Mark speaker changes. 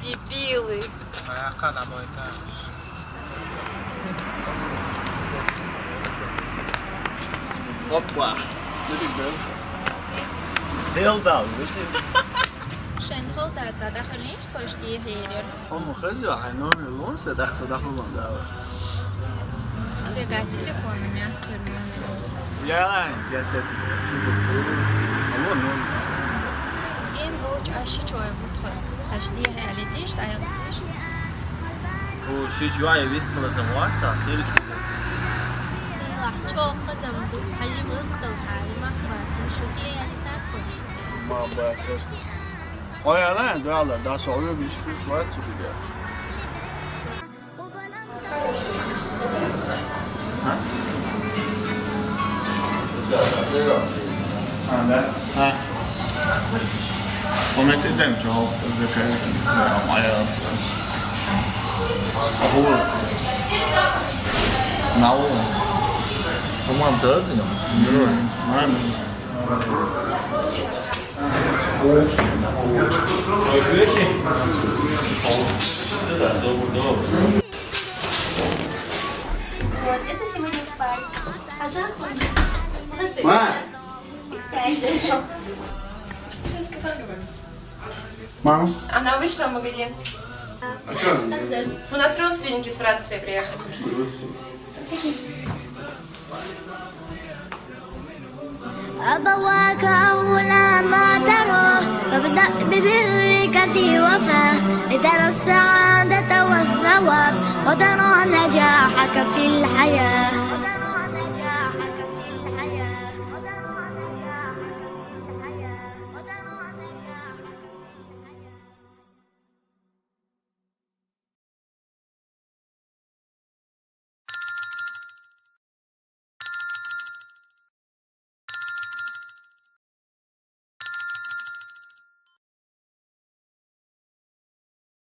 Speaker 1: Дебилы.
Speaker 2: Опа. Dildo, weet je?
Speaker 1: Schön voll da, da kann ich nicht die hier.
Speaker 2: هم خزي عينون اللونس دخل لون ده.
Speaker 1: Çeka telefonum ya,
Speaker 2: Ya, ziyade ama ne?
Speaker 1: Es gehen ruhig aşı çoğu bu taş diye hayal ediş, dayak ediş.
Speaker 3: O şey juaya vistmala zamuatsa, teri çok.
Speaker 1: Lah çok kızım bu sadece bu kadar hali mahvası şu diye yani tatmış.
Speaker 2: Ma bayatır. O yalan dağlar daha soğuyor bir üstü şu an çıkıyor. Ha? Ha. O metre dem çok da kaydı. Ama ya. Bu. 나오.
Speaker 3: 엄마 저지요.
Speaker 2: 난.
Speaker 1: Вот, это сегодня спать. А завтра...
Speaker 2: Ма. Мам.
Speaker 4: Она вышла в магазин.
Speaker 2: А что?
Speaker 4: У нас родственники с Франции приехали.
Speaker 5: أبواك أولى ما ترى فابدأ ببرك في وفاه لترى السعادة والثواب وترى نجاحك في الحياة